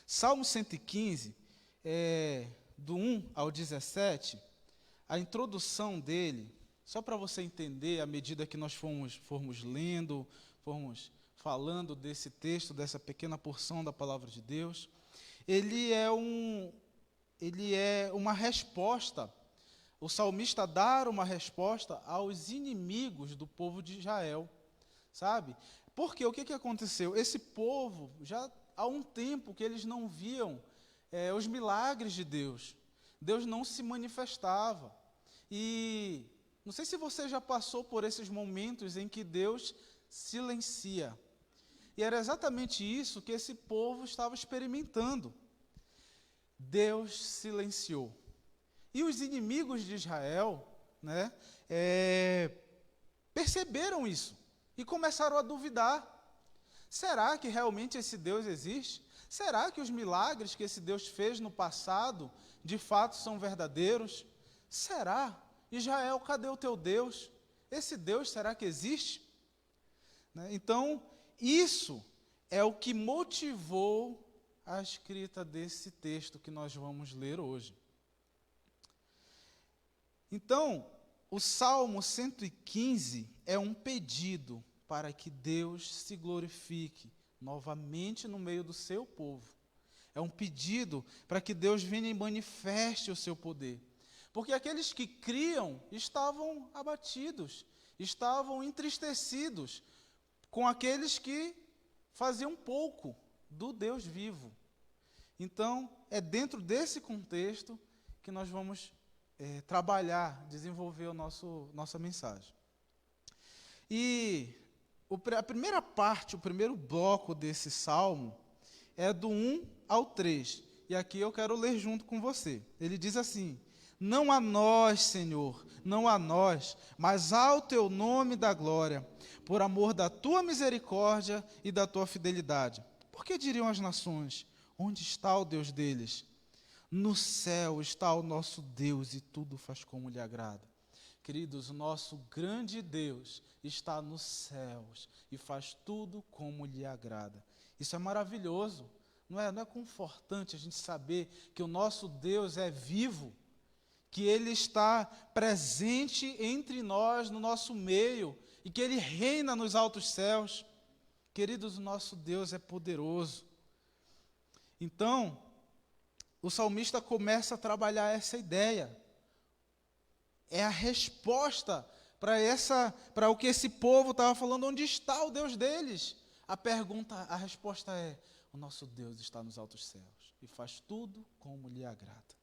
Salmo 115, do 1 ao 17, a introdução dele, só para você entender, à medida que nós formos lendo, formos falando desse texto, dessa pequena porção da palavra de Deus, ele é uma resposta, o salmista dá uma resposta aos inimigos do povo de Israel, sabe? Porque o que aconteceu? Esse povo, já há um tempo que eles não viam os milagres de Deus. Deus não se manifestava. E não sei se você já passou por esses momentos em que Deus silencia. E era exatamente isso que esse povo estava experimentando. Deus silenciou. E os inimigos de Israel, né, perceberam isso e começaram a duvidar. Será que realmente esse Deus existe? Será que os milagres que esse Deus fez no passado, de fato, são verdadeiros? Será? Israel, cadê o teu Deus? Esse Deus, será que existe? Né? Então, isso é o que motivou a escrita desse texto que nós vamos ler hoje. Então, o Salmo 115 é um pedido para que Deus se glorifique novamente no meio do seu povo. É um pedido para que Deus venha e manifeste o seu poder. Porque aqueles que criam estavam abatidos, estavam entristecidos com aqueles que faziam pouco do Deus vivo. Então, é dentro desse contexto que nós vamos trabalhar, desenvolver nossa mensagem. E a primeira parte, o primeiro bloco desse salmo é do 1 ao 3. E aqui eu quero ler junto com você. Ele diz assim: não a nós, Senhor, não a nós, mas ao teu nome da glória, por amor da tua misericórdia e da tua fidelidade. Por que diriam as nações: onde está o Deus deles? No céu está o nosso Deus e tudo faz como lhe agrada. Queridos, o nosso grande Deus está nos céus e faz tudo como lhe agrada. Isso é maravilhoso, não é confortante a gente saber que o nosso Deus é vivo, que Ele está presente entre nós, no nosso meio, e que Ele reina nos altos céus. Queridos, o nosso Deus é poderoso. Então, o salmista começa a trabalhar essa ideia. É a resposta para o que esse povo estava falando, onde está o Deus deles? A resposta é: o nosso Deus está nos altos céus e faz tudo como lhe agrada.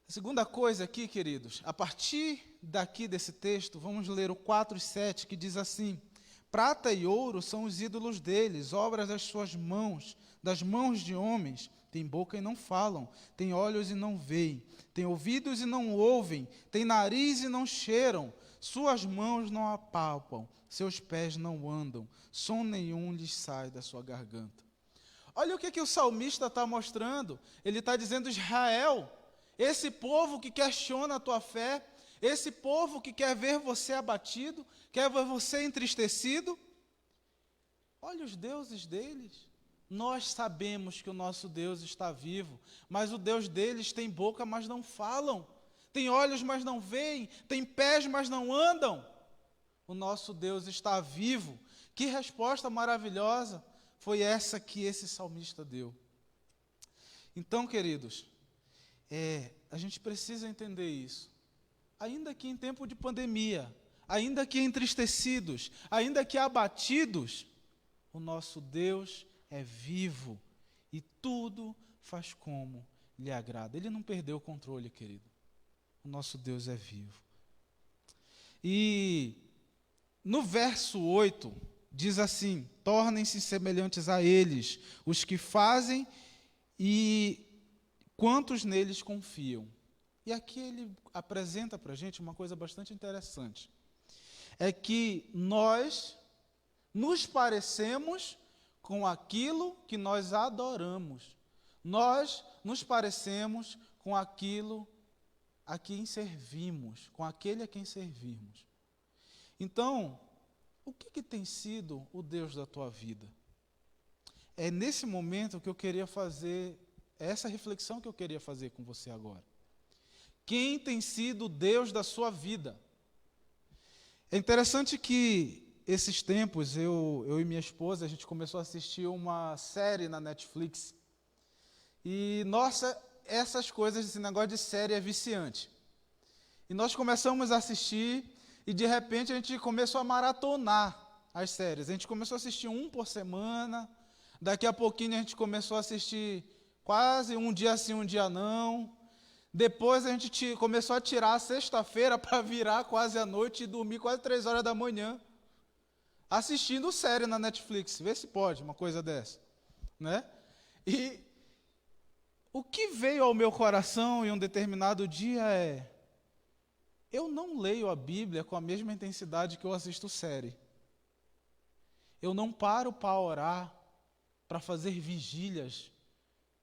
A segunda coisa aqui, queridos, a partir daqui desse texto, vamos ler o 4 e 7, que diz assim: prata e ouro são os ídolos deles, obras das suas mãos, das mãos de homens. Tem boca e não falam, tem olhos e não veem, tem ouvidos e não ouvem, tem nariz e não cheiram, suas mãos não apalpam, seus pés não andam, som nenhum lhes sai da sua garganta. Olha o que o salmista está mostrando. Ele está dizendo: Israel, esse povo que questiona a tua fé, esse povo que quer ver você abatido, quer ver você entristecido, olha os deuses deles. Nós sabemos que o nosso Deus está vivo, mas o Deus deles tem boca, mas não falam, tem olhos, mas não veem, tem pés, mas não andam. O nosso Deus está vivo. Que resposta maravilhosa foi essa que esse salmista deu. Então, queridos, a gente precisa entender isso. Ainda que em tempo de pandemia, ainda que entristecidos, ainda que abatidos, o nosso Deus é vivo e tudo faz como lhe agrada. Ele não perdeu o controle, querido. O nosso Deus é vivo. E no verso 8, diz assim: tornem-se semelhantes a eles, os que fazem e quantos neles confiam. E aqui ele apresenta para a gente uma coisa bastante interessante. É que nós nos parecemos com aquilo que nós adoramos. Nós nos parecemos com aquilo a quem servimos, com aquele a quem servirmos. Então, o que tem sido o Deus da tua vida? É nesse momento que eu queria fazer, essa reflexão que eu queria fazer com você agora. Quem tem sido o Deus da sua vida? É interessante que esses tempos, eu e minha esposa, a gente começou a assistir uma série na Netflix. E, nossa, essas coisas, esse negócio de série é viciante. E nós começamos a assistir e, de repente, a gente começou a maratonar as séries. A gente começou a assistir um por semana. Daqui a pouquinho a gente começou a assistir quase um dia sim, um dia não. Depois a gente começou a tirar a sexta-feira para virar quase à noite e dormir quase 3 horas da manhã, assistindo série na Netflix. Vê se pode uma coisa dessa, né? E o que veio ao meu coração em um determinado dia é: eu não leio a Bíblia com a mesma intensidade que eu assisto série. Eu não paro para orar, para fazer vigílias,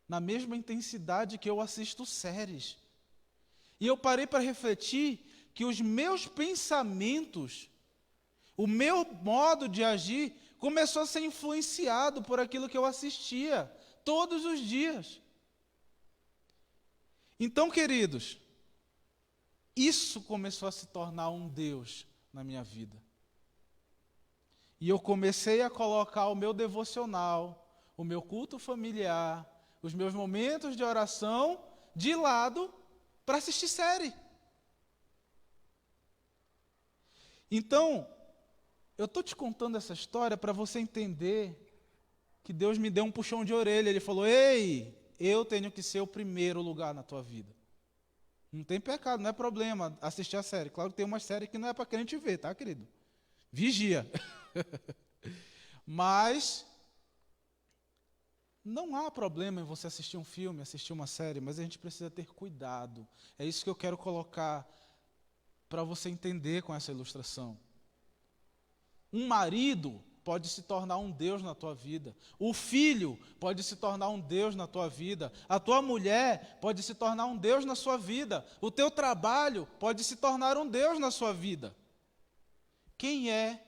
na mesma intensidade que eu assisto séries. E eu parei para refletir que os meus pensamentos, o meu modo de agir, começou a ser influenciado por aquilo que eu assistia todos os dias. Então, queridos, isso começou a se tornar um Deus na minha vida. E eu comecei a colocar o meu devocional, o meu culto familiar, os meus momentos de oração de lado para assistir série. Então, eu estou te contando essa história para você entender que Deus me deu um puxão de orelha. Ele falou: ei, eu tenho que ser o primeiro lugar na tua vida. Não tem pecado, não é problema assistir a série. Claro que tem uma série que não é para crente ver, tá, querido? Vigia. Mas não há problema em você assistir um filme, assistir uma série, mas a gente precisa ter cuidado. É isso que eu quero colocar para você entender com essa ilustração. Um marido pode se tornar um Deus na tua vida. O filho pode se tornar um Deus na tua vida. A tua mulher pode se tornar um Deus na sua vida. O teu trabalho pode se tornar um Deus na sua vida. Quem é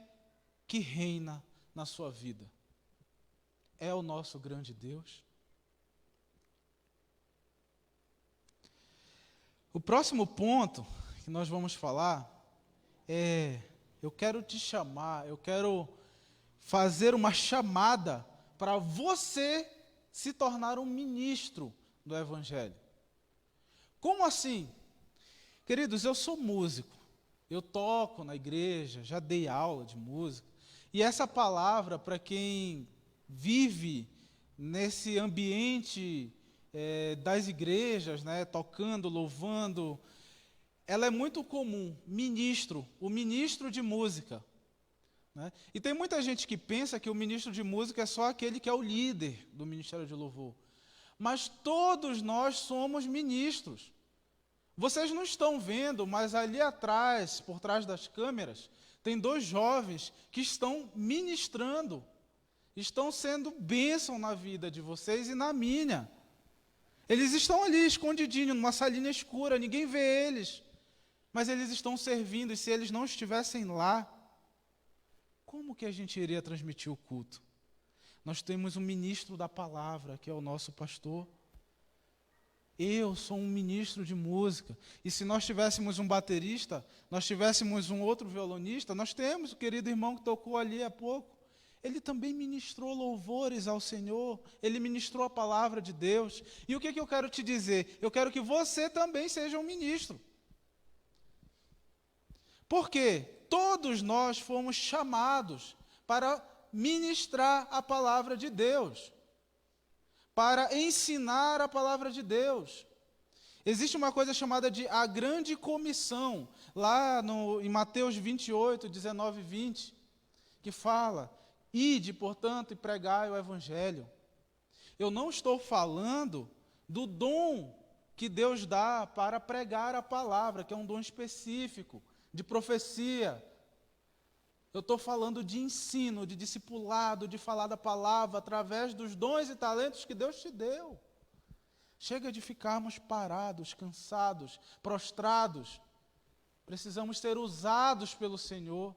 que reina na sua vida? É o nosso grande Deus? O próximo ponto que nós vamos falar é: eu quero te chamar, eu quero fazer uma chamada para você se tornar um ministro do Evangelho. Como assim? Queridos, eu sou músico, eu toco na igreja, já dei aula de música, e essa palavra, para quem vive nesse ambiente das igrejas, né, tocando, louvando, ela é muito comum, ministro, o ministro de música. Né? E tem muita gente que pensa que o ministro de música é só aquele que é o líder do ministério de louvor. Mas todos nós somos ministros. Vocês não estão vendo, mas ali atrás, por trás das câmeras, tem 2 jovens que estão ministrando, estão sendo bênção na vida de vocês e na minha. Eles estão ali escondidinhos, numa salinha escura, ninguém vê eles, mas eles estão servindo, e se eles não estivessem lá, como que a gente iria transmitir o culto? Nós temos um ministro da palavra, que é o nosso pastor. Eu sou um ministro de música. E se nós tivéssemos um baterista, nós tivéssemos um outro violonista, nós temos o querido irmão que tocou ali há pouco. Ele também ministrou louvores ao Senhor, ele ministrou a palavra de Deus. E o que eu quero te dizer? Eu quero que você também seja um ministro. Por quê? Todos nós fomos chamados para ministrar a palavra de Deus, para ensinar a palavra de Deus. Existe uma coisa chamada de a grande comissão, lá em Mateus 28, 19 e 20, que fala: ide, portanto, e pregai o evangelho. Eu não estou falando do dom que Deus dá para pregar a palavra, que é um dom específico, de profecia. Eu estou falando de ensino, de discipulado, de falar da palavra através dos dons e talentos que Deus te deu. Chega de ficarmos parados, cansados, prostrados. Precisamos ser usados pelo Senhor.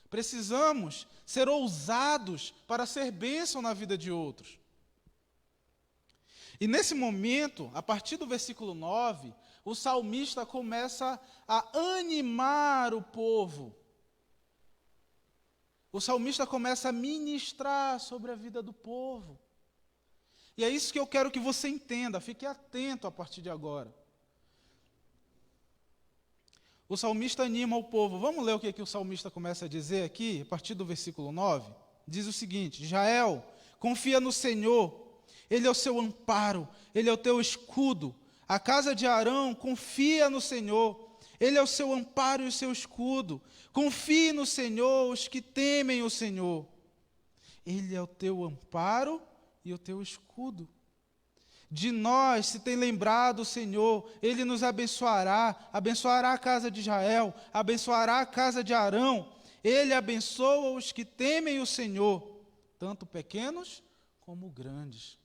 Precisamos ser ousados para ser bênção na vida de outros. E nesse momento, a partir do versículo 9, o salmista começa a animar o povo. O salmista começa a ministrar sobre a vida do povo. E é isso que eu quero que você entenda, fique atento a partir de agora. O salmista anima o povo. Vamos ler o que o salmista começa a dizer aqui, a partir do versículo 9? Diz o seguinte: Israel, confia no Senhor, Ele é o seu amparo, Ele é o teu escudo. A casa de Arão confia no Senhor, Ele é o seu amparo e o seu escudo. Confie no Senhor os que temem o Senhor. Ele é o teu amparo e o teu escudo. De nós se tem lembrado o Senhor, Ele nos abençoará a casa de Israel, abençoará a casa de Arão. Ele abençoa os que temem o Senhor, tanto pequenos como grandes.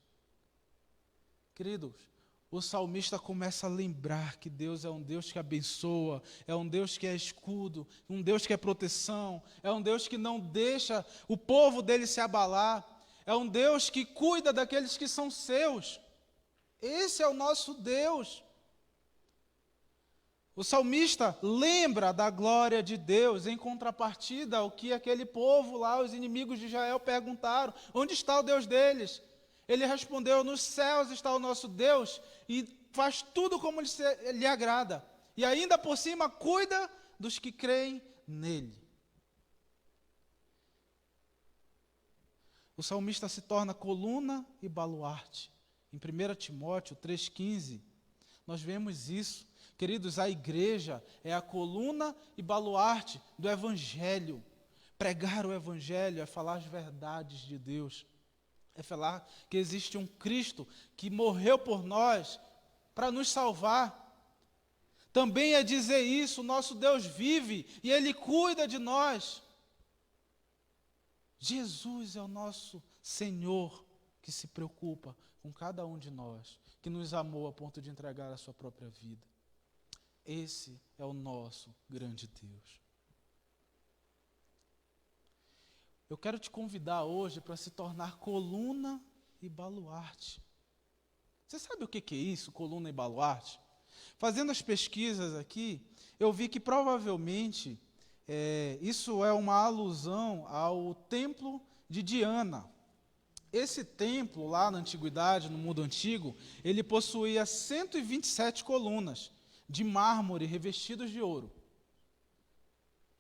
Queridos, o salmista começa a lembrar que Deus é um Deus que abençoa, é um Deus que é escudo, um Deus que é proteção, é um Deus que não deixa o povo dele se abalar, é um Deus que cuida daqueles que são seus. Esse é o nosso Deus. O salmista lembra da glória de Deus, em contrapartida ao que aquele povo lá, os inimigos de Israel, perguntaram: onde está o Deus deles? Ele respondeu: nos céus está o nosso Deus, e faz tudo como lhe agrada, e ainda por cima cuida dos que creem nele. O salmista se torna coluna e baluarte. Em 1 Timóteo 3,15, nós vemos isso. Queridos, a igreja é a coluna e baluarte do Evangelho. Pregar o Evangelho é falar as verdades de Deus. É falar que existe um Cristo que morreu por nós para nos salvar. Também é dizer isso: o nosso Deus vive e Ele cuida de nós. Jesus é o nosso Senhor que se preocupa com cada um de nós, que nos amou a ponto de entregar a sua própria vida. Esse é o nosso grande Deus. Eu quero te convidar hoje para se tornar coluna e baluarte. Você sabe o que é isso, coluna e baluarte? Fazendo as pesquisas aqui, eu vi que provavelmente isso é uma alusão ao templo de Diana. Esse templo lá na antiguidade, no mundo antigo, ele possuía 127 colunas de mármore revestidos de ouro.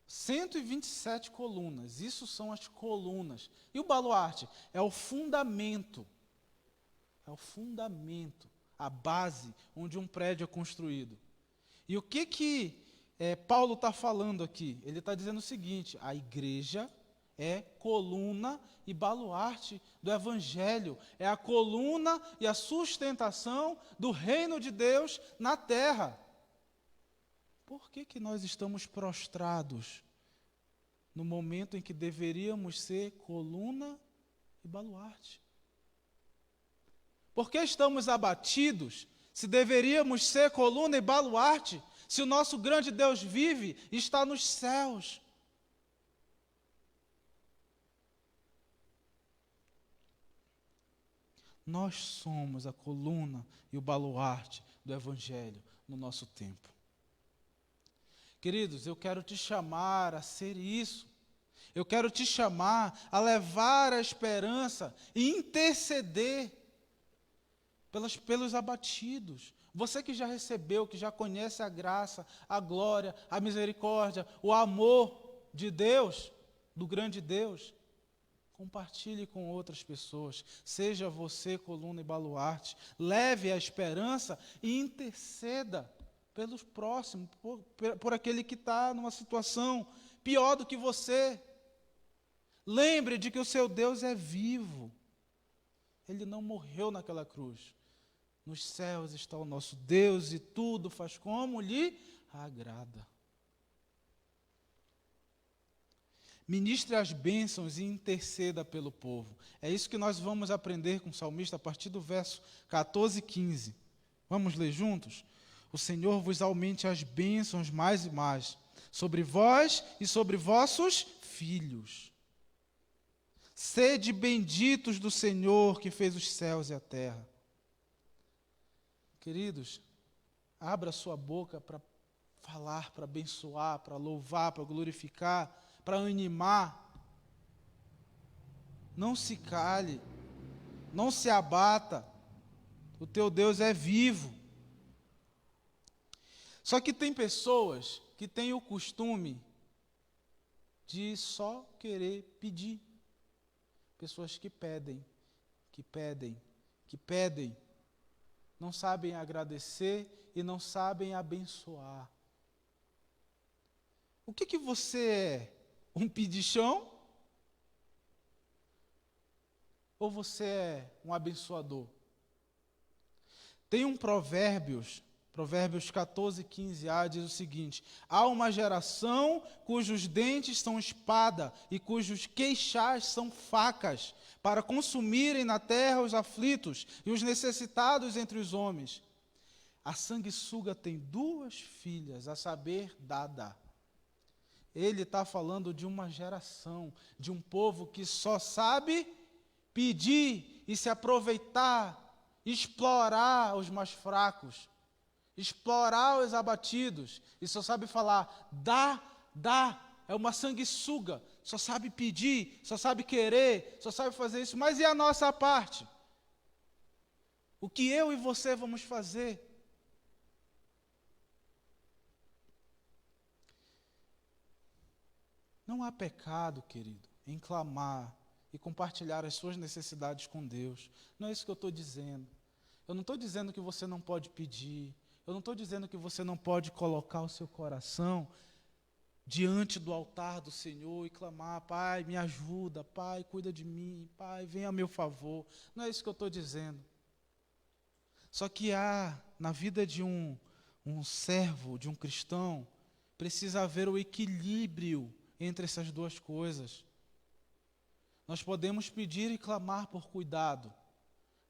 127 colunas, isso são as colunas. E o baluarte é o fundamento. É o fundamento, a base onde um prédio é construído. E o que Paulo está falando aqui? Ele está dizendo o seguinte: a igreja é coluna e baluarte do Evangelho, é a coluna e a sustentação do reino de Deus na terra. Por que nós estamos prostrados no momento em que deveríamos ser coluna e baluarte? Por que estamos abatidos se deveríamos ser coluna e baluarte, se o nosso grande Deus vive e está nos céus? Nós somos a coluna e o baluarte do Evangelho no nosso tempo. Queridos, eu quero te chamar a ser isso. Eu quero te chamar a levar a esperança e interceder pelos abatidos. Você que já recebeu, que já conhece a graça, a glória, a misericórdia, o amor de Deus, do grande Deus, compartilhe com outras pessoas. Seja você coluna e baluarte. Leve a esperança e interceda pelos próximos, por aquele que está numa situação pior do que você. Lembre de que o seu Deus é vivo. Ele não morreu naquela cruz. Nos céus está o nosso Deus e tudo faz como lhe agrada. Ministre as bênçãos e interceda pelo povo. É isso que nós vamos aprender com o salmista a partir do verso 14 e 15. Vamos ler juntos? O Senhor vos aumente as bênçãos mais e mais, sobre vós e sobre vossos filhos. Sede benditos do Senhor que fez os céus e a terra. Queridos, abra sua boca para falar, para abençoar, para louvar, para glorificar, para animar. Não se cale, não se abata. O teu Deus é vivo. Só que tem pessoas que têm o costume de só querer pedir. Pessoas que pedem, que pedem, que pedem. Não sabem agradecer e não sabem abençoar. O que você é? Um pedichão? Ou você é um abençoador? Tem um Provérbios 14:15a, diz o seguinte: há uma geração cujos dentes são espada e cujos queixais são facas, para consumirem na terra os aflitos e os necessitados entre os homens. A sanguessuga tem 2 filhas, a saber, Dada. Ele está falando de uma geração, de um povo que só sabe pedir e se aproveitar, explorar os mais fracos, explorar os abatidos, e só sabe falar, dá, é uma sanguessuga, só sabe pedir, só sabe querer, só sabe fazer isso, mas e a nossa parte? O que eu e você vamos fazer? Não há pecado, querido, em clamar e compartilhar as suas necessidades com Deus. Não é isso que eu estou dizendo. Eu não estou dizendo que você não pode pedir. Eu não estou dizendo que você não pode colocar o seu coração diante do altar do Senhor e clamar, Pai, me ajuda, Pai, cuida de mim, Pai, venha a meu favor. Não é isso que eu estou dizendo. Só que na vida de um servo, de um cristão, precisa haver o equilíbrio entre essas 2 coisas. Nós podemos pedir e clamar por cuidado,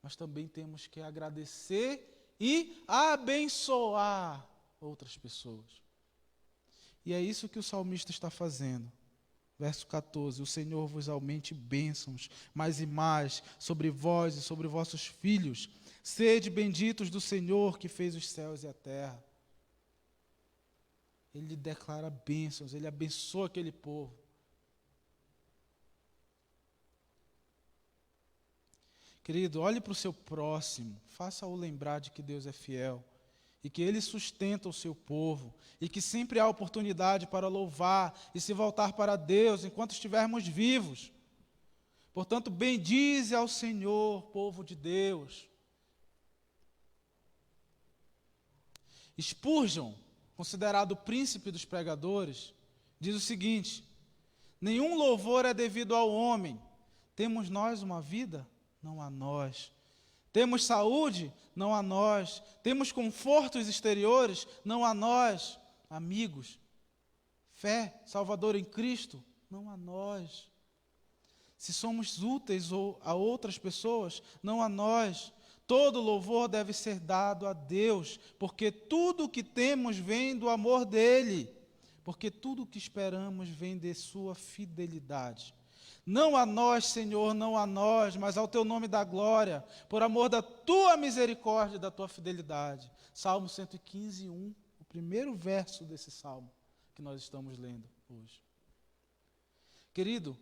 mas também temos que agradecer e abençoar outras pessoas. E é isso que o salmista está fazendo. Verso 14: o Senhor vos aumente bênçãos, mais e mais, sobre vós e sobre vossos filhos. Sede benditos do Senhor que fez os céus e a terra. Ele declara bênçãos, ele abençoa aquele povo. Querido, olhe para o seu próximo, faça-o lembrar de que Deus é fiel e que Ele sustenta o seu povo e que sempre há oportunidade para louvar e se voltar para Deus enquanto estivermos vivos. Portanto, bendize ao Senhor, povo de Deus. Spurgeon, considerado o príncipe dos pregadores, diz o seguinte: nenhum louvor é devido ao homem. Temos nós uma vida? Não a nós. Temos saúde? Não a nós. Temos confortos exteriores? Não a nós. Amigos, fé, Salvador em Cristo? Não a nós. Se somos úteis a outras pessoas? Não a nós. Todo louvor deve ser dado a Deus, porque tudo o que temos vem do amor dEle, porque tudo o que esperamos vem de sua fidelidade. Não a nós, Senhor, não a nós, mas ao teu nome da glória, por amor da tua misericórdia e da tua fidelidade. Salmo 115:1, o primeiro verso desse salmo que nós estamos lendo hoje. Querido,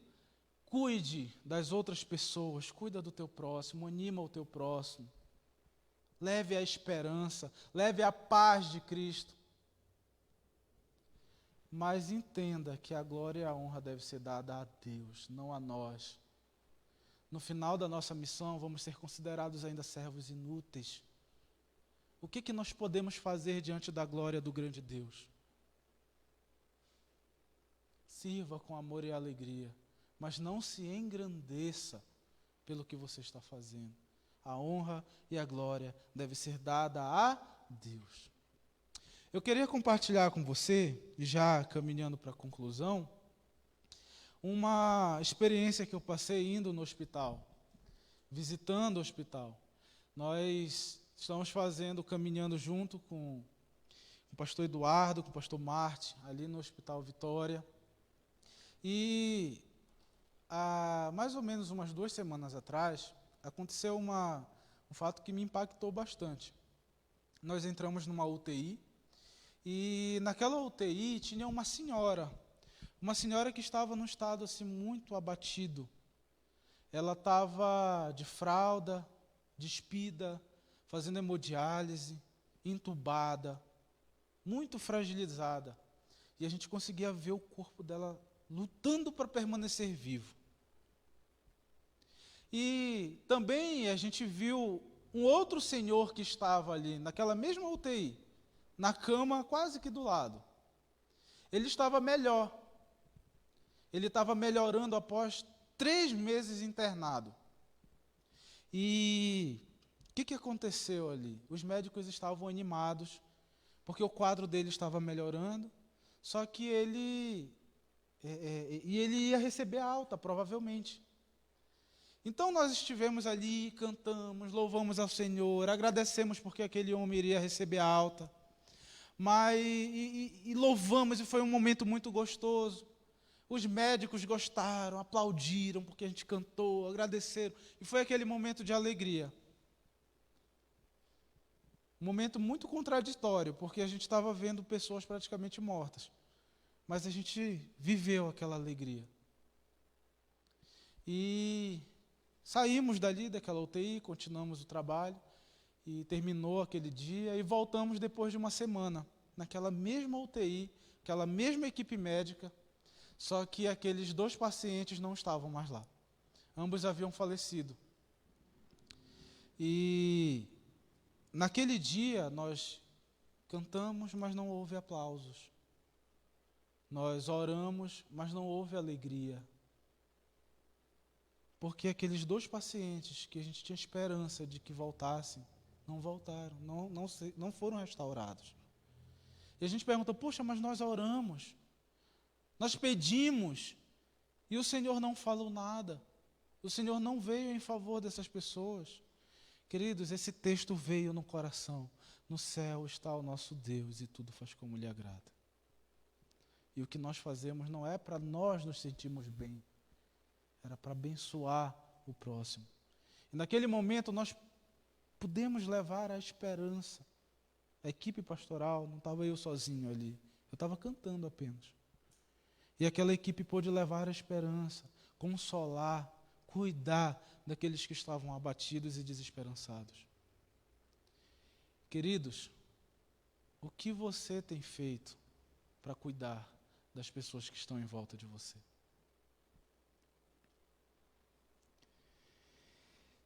cuide das outras pessoas, cuida do teu próximo, anima o teu próximo. Leve a esperança, leve a paz de Cristo. Mas entenda que a glória e a honra devem ser dadas a Deus, não a nós. No final da nossa missão, vamos ser considerados ainda servos inúteis. O que nós podemos fazer diante da glória do grande Deus? Sirva com amor e alegria, mas não se engrandeça pelo que você está fazendo. A honra e a glória devem ser dadas a Deus. Eu queria compartilhar com você, já caminhando para a conclusão, uma experiência que eu passei indo no hospital, visitando o hospital. Nós estamos caminhando junto com o pastor Eduardo, com o pastor Marte, ali no Hospital Vitória. E há mais ou menos umas 2 semanas atrás, aconteceu um fato que me impactou bastante. Nós entramos numa UTI, e naquela UTI tinha uma senhora que estava num estado assim muito abatido. Ela estava de fralda, despida, fazendo hemodiálise, entubada, muito fragilizada. E a gente conseguia ver o corpo dela lutando para permanecer vivo. E também a gente viu um outro senhor que estava ali, naquela mesma UTI, na cama quase que do lado. Ele estava melhor. Ele estava melhorando após 3 meses internado. E o que aconteceu ali? Os médicos estavam animados, porque o quadro dele estava melhorando, só que ele ia receber alta, provavelmente. Então nós estivemos ali, cantamos, louvamos ao Senhor, agradecemos porque aquele homem iria receber alta, e louvamos, e foi um momento muito gostoso. Os médicos gostaram, aplaudiram porque a gente cantou, agradeceram, e foi aquele momento de alegria. Um momento muito contraditório, porque a gente estava vendo pessoas praticamente mortas, mas a gente viveu aquela alegria. E saímos dali, daquela UTI, continuamos o trabalho, e terminou aquele dia, e voltamos depois de uma semana, naquela mesma UTI, aquela mesma equipe médica, só que aqueles 2 pacientes não estavam mais lá. Ambos haviam falecido. E naquele dia nós cantamos, mas não houve aplausos. Nós oramos, mas não houve alegria. Porque aqueles 2 pacientes que a gente tinha esperança de que voltassem, não voltaram, não foram restaurados. E a gente pergunta, poxa, mas nós oramos, nós pedimos, e o Senhor não falou nada. O Senhor não veio em favor dessas pessoas. Queridos, esse texto veio no coração. No céu está o nosso Deus e tudo faz como lhe agrada. E o que nós fazemos não é para nós nos sentirmos bem, era para abençoar o próximo. E naquele momento nós pudemos levar a esperança. A equipe pastoral, não estava eu sozinho ali, eu estava cantando apenas. E aquela equipe pôde levar a esperança, consolar, cuidar daqueles que estavam abatidos e desesperançados. Queridos, o que você tem feito para cuidar das pessoas que estão em volta de você?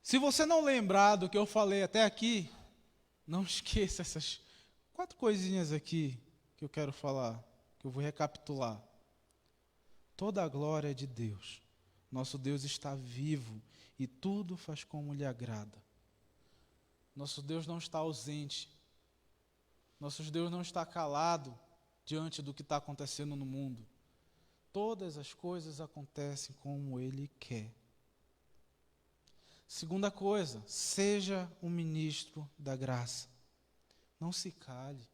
Se você não lembrar do que eu falei até aqui, não esqueça essas 4 coisinhas aqui que eu quero falar, que eu vou recapitular. Toda a glória é de Deus. Nosso Deus está vivo e tudo faz como lhe agrada. Nosso Deus não está ausente. Nosso Deus não está calado diante do que está acontecendo no mundo. Todas as coisas acontecem como Ele quer. Segunda coisa, seja um ministro da graça. Não se cale.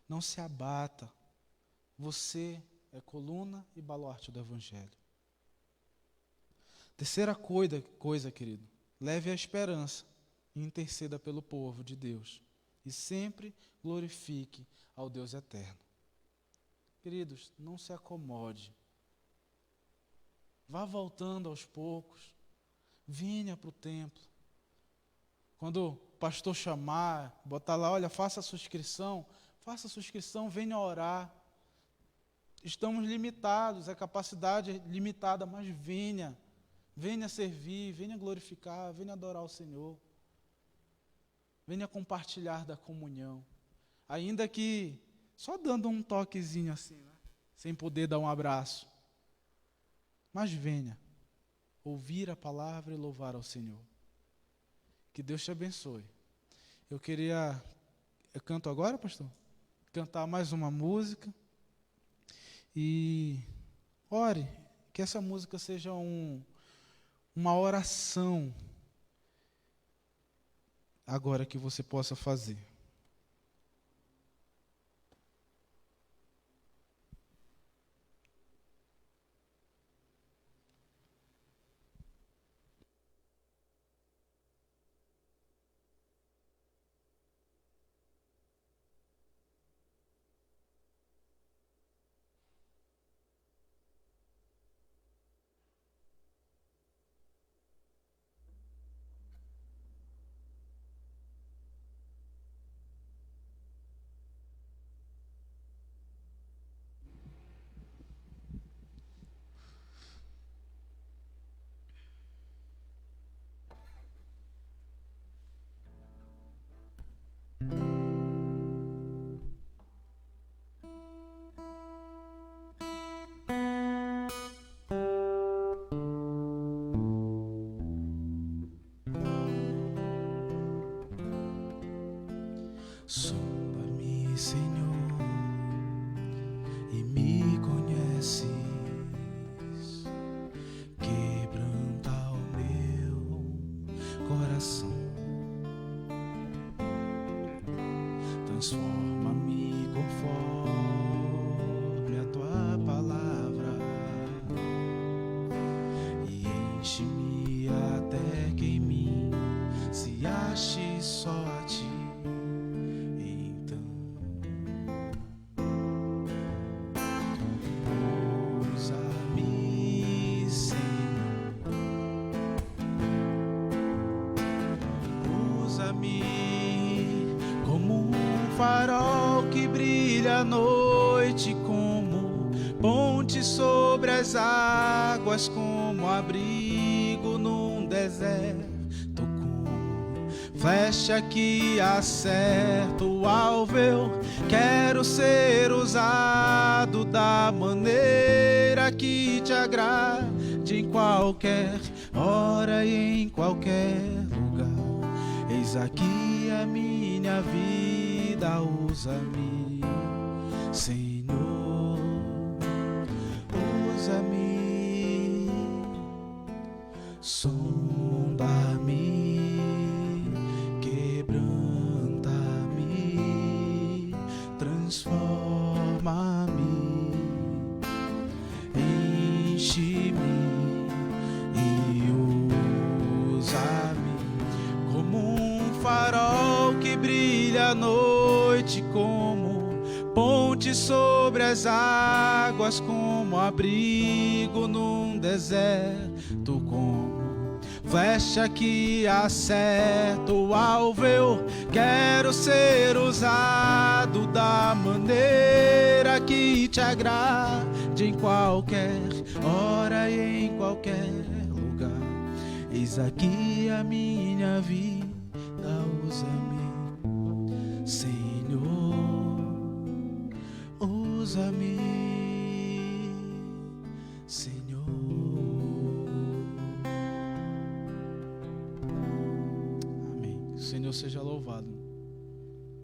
Não se abata. Você é coluna e baluarte do Evangelho. Terceira coisa, querido, leve a esperança e interceda pelo povo de Deus. E sempre glorifique ao Deus eterno. Queridos, não se acomode. Vá voltando aos poucos. Venha para o templo. Quando o pastor chamar, botar lá, olha, faça a sua inscrição, venha orar. Estamos limitados, a capacidade é limitada, mas venha. Venha servir, venha glorificar, venha adorar o Senhor. Venha compartilhar da comunhão. Ainda que só dando um toquezinho assim, né? Sem poder dar um abraço. Mas venha ouvir a palavra e louvar ao Senhor. Que Deus te abençoe. Eu canto agora, pastor? Cantar mais uma música. E ore, que essa música seja uma oração agora que você possa fazer. farol que brilha à noite, como ponte sobre as águas, como abrigo num deserto, como flecha que acerta o alvo. Eu quero ser usado da maneira que te agrade, em qualquer hora e em qualquer lugar. Eis aqui a minha vida, usa-me, Senhor, usa-me, sonda-me, quebranta-me, transforma-me, enche-me e usa-me como um farol que brilha à noite, como ponte sobre as águas, como abrigo num deserto, como flecha que acerta o alvo. Eu quero ser usado da maneira que te agrade, em qualquer hora e em qualquer lugar. Eis aqui a minha vida, usa-me, Senhor, usa-me, Senhor. Amém. O Senhor seja louvado.